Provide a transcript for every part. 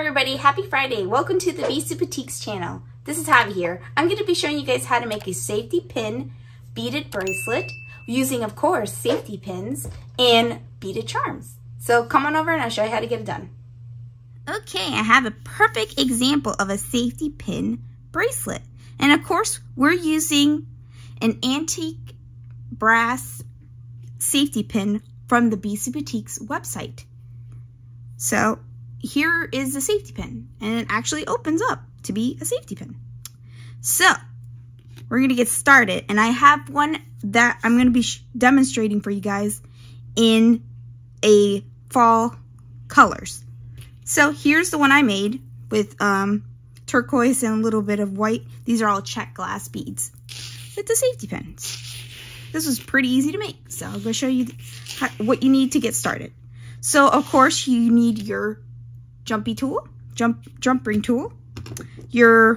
everybody, happy Friday. Welcome to the Beaded Boutiques channel. This is Javi here. I'm going to be showing you guys how to make a safety pin beaded bracelet using, of course, safety pins and beaded charms. So come on over and I'll show you how to get it done. Okay, I have a perfect example of a safety pin bracelet. And of course, we're using an antique brass safety pin from the Beaded Boutiques website. So here is the safety pin, and it actually opens up to be a safety pin. So we're going to get started, and I have one that I'm going to be demonstrating for you guys in a fall colors. So here's the one I made with turquoise and a little bit of white. These are all check glass beads with the safety pins. This was pretty easy to make, so I'm going to show you what you need to get started. So of course you need your jump ring tool, your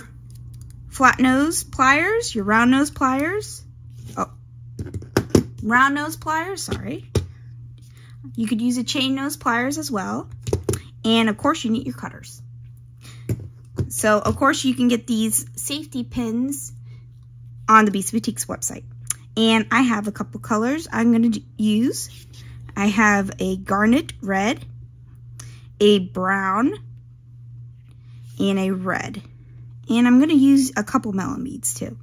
flat nose pliers, your round nose pliers. Sorry. You could use a chain nose pliers as well. And of course you need your cutters. So of course you can get these safety pins on the Beaded Boutiques website. And I have a couple colors I'm going to use. I have a garnet red, a brown, and a red. And I'm going to use a couple melon beads too.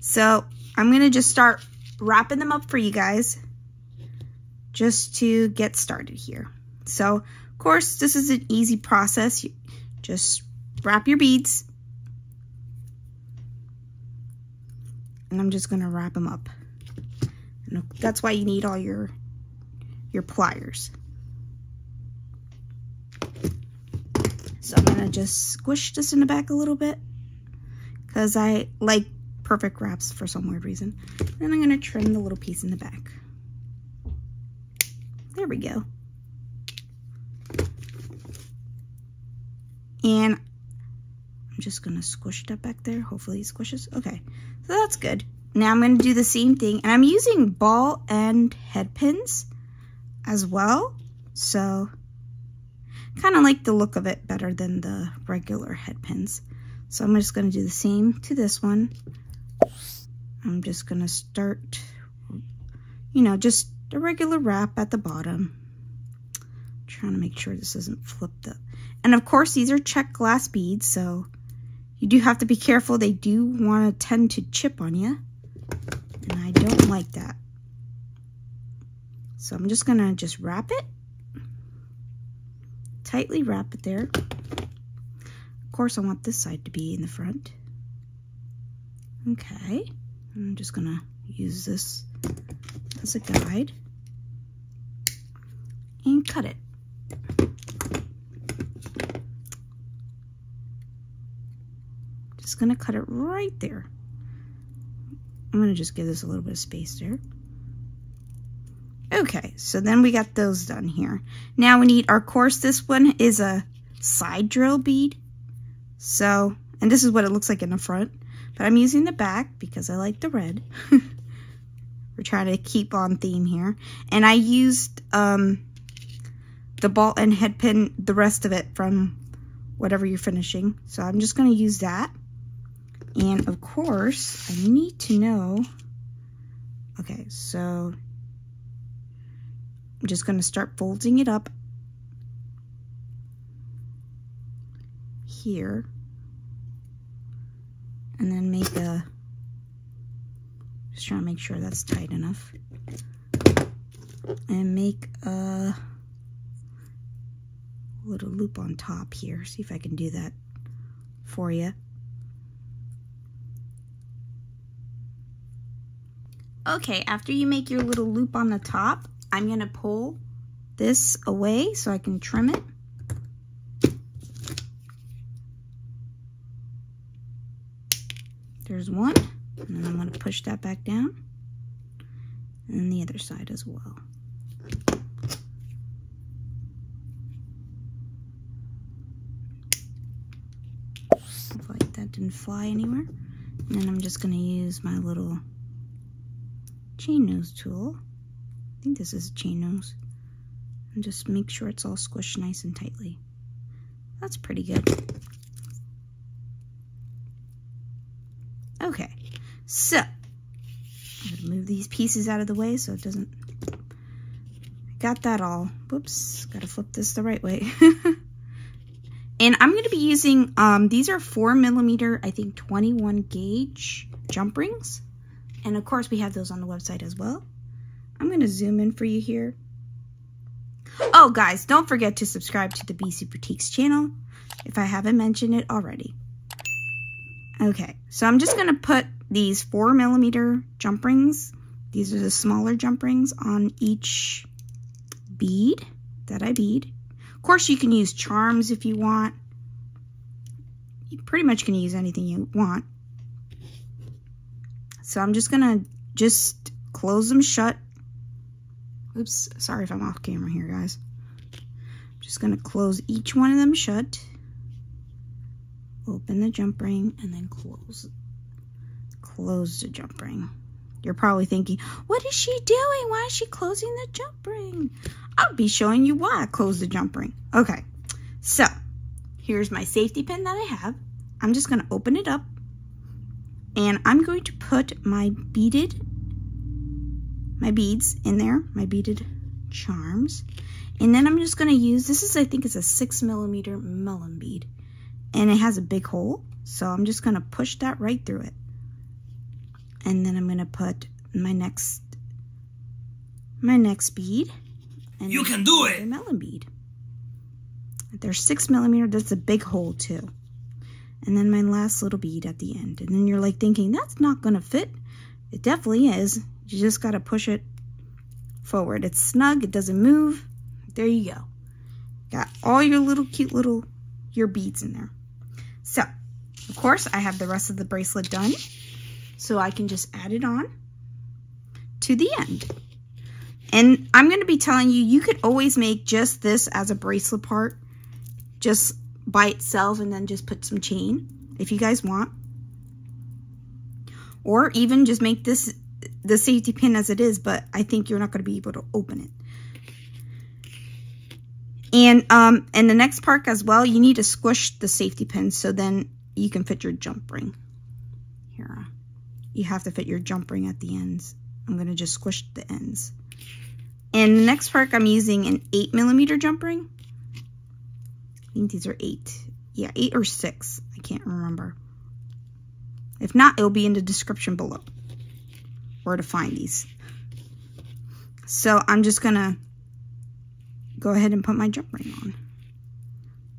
So I'm going to just start wrapping them up for you guys just to get started here. So of course this is an easy process. You just wrap your beads. And I'm just going to wrap them up. And that's why you need all your pliers. So I'm gonna just squish this in the back a little bit because I like perfect wraps for some weird reason. Then I'm gonna trim the little piece in the back. There we go. And I'm just gonna squish that back there. Hopefully it squishes. Okay, so that's good. Now I'm gonna do the same thing, and I'm using ball and head pins as well, so kind of like the look of it better than the regular head pins. So I'm just going to do the same to this one. I'm just going to start, just a regular wrap at the bottom. Trying to make sure this isn't flipped up. And of course these are check glass beads, so you do have to be careful. They do want to tend to chip on you, and I don't like that. So I'm just gonna wrap it, tightly wrap it there. Of course I want this side to be in the front. Okay, I'm just gonna use this as a guide and cut it. Just gonna cut it right there. I'm gonna just give this a little bit of space there. Okay, so then we got those done here. Now we need, of course, this one is a side drill bead. So, and this is what it looks like in the front, but I'm using the back because I like the red. We're trying to keep on theme here. And I used the ball and head pin, the rest of it from whatever you're finishing. So I'm just gonna use that. And of course, I need to know, okay, so I'm just going to start folding it up here and then make a, just trying to make sure that's tight enough, and make a little loop on top here. See if I can do that for you. Okay, after you make your little loop on the top, I'm going to pull this away so I can trim it. There's one, and then I'm going to push that back down, and the other side as well. Hopefully that didn't fly anywhere. And then I'm just going to use my little chain nose tool. I think this is a chain nose. And just make sure it's all squished nice and tightly. That's pretty good. Okay, so I'm gonna move these pieces out of the way so it doesn't, got that all, whoops, gotta flip this the right way. And I'm gonna be using, these are 4mm, I think 21 gauge jump rings. And of course we have those on the website as well. I'm gonna zoom in for you here. Oh guys, don't forget to subscribe to the BC Boutiques channel if I haven't mentioned it already. Okay, so I'm just gonna put these 4mm jump rings. These are the smaller jump rings on each bead that I bead. Of course, you can use charms if you want. You pretty much can use anything you want. So I'm just gonna close them shut. Oops, sorry if I'm off camera here, guys. I'm just gonna close each one of them shut. Open the jump ring and then close the jump ring. You're probably thinking, what is she doing? Why is she closing the jump ring? I'll be showing you why I closed the jump ring. Okay, so here's my safety pin that I have. I'm just gonna open it up and I'm going to put my beads in there, my beaded charms. And then I'm just gonna use, this is, I think it's a 6mm melon bead. And it has a big hole, so I'm just gonna push that right through it. And then I'm gonna put my next bead. And you can do it! Melon bead. There's 6mm, that's a big hole too. And then my last little bead at the end. And then you're like thinking, that's not gonna fit. It definitely is. You just gotta push it forward. It's snug, it doesn't move. There you go. Got all your little cute little, your beads in there. So, of course, I have the rest of the bracelet done. So I can just add it on to the end. And I'm going to be telling you, you could always make just this as a bracelet part, just by itself, and then just put some chain if you guys want. Or even just make this the safety pin as it is, but I think you're not going to be able to open it. And the next part as well, you need to squish the safety pin so then you can fit your jump ring. Here, you have to fit your jump ring at the ends. I'm going to just squish the ends. And the next part, I'm using an 8mm jump ring. I think these are 8. Yeah, 8 or 6. I can't remember. If not, it'll be in the description below where to find these. So I'm just going to go ahead and put my jump ring on.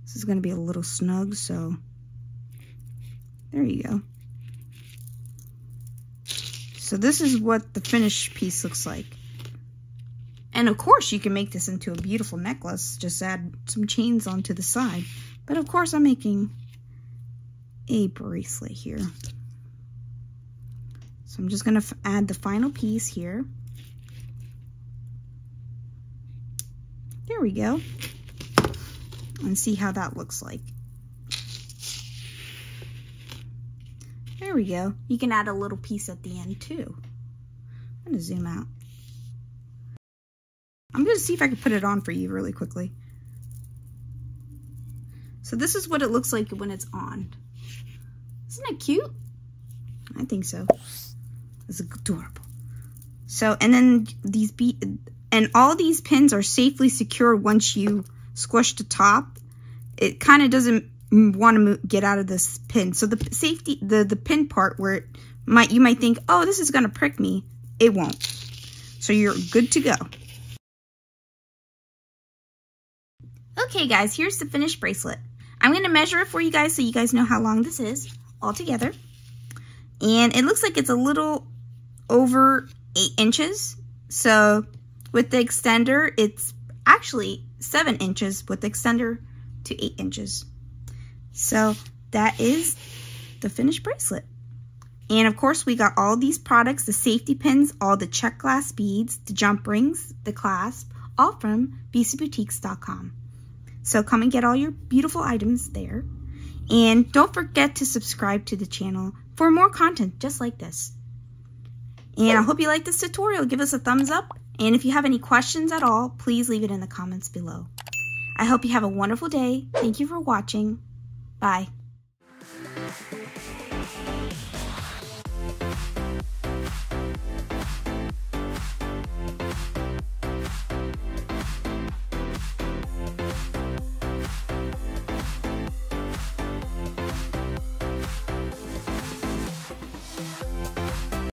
This is going to be a little snug, so there you go. So this is what the finished piece looks like. And of course you can make this into a beautiful necklace. Just add some chains onto the side. But of course I'm making a bracelet here. So I'm just going to add the final piece here. There we go. And see how that looks like. There we go. You can add a little piece at the end too. I'm going to zoom out. I'm going to see if I can put it on for you really quickly. So this is what it looks like when it's on. Isn't it cute? I think so. It's adorable. So, and then and all these pins are safely secured once you squish the top. It kind of doesn't want to get out of this pin. So the safety, the pin part where you might think, oh, this is going to prick me. It won't. So you're good to go. Okay guys, here's the finished bracelet. I'm going to measure it for you guys so you guys know how long this is all together. And it looks like it's a little over 8 inches. So with the extender, it's actually 7 inches with the extender to 8 inches. So that is the finished bracelet. And of course, we got all these products, the safety pins, all the check glass beads, the jump rings, the clasp, all from bcboutiques.com. So come and get all your beautiful items there. And don't forget to subscribe to the channel for more content just like this. And I hope you like this tutorial. Give us a thumbs up. And if you have any questions at all, please leave it in the comments below. I hope you have a wonderful day. Thank you for watching. Bye.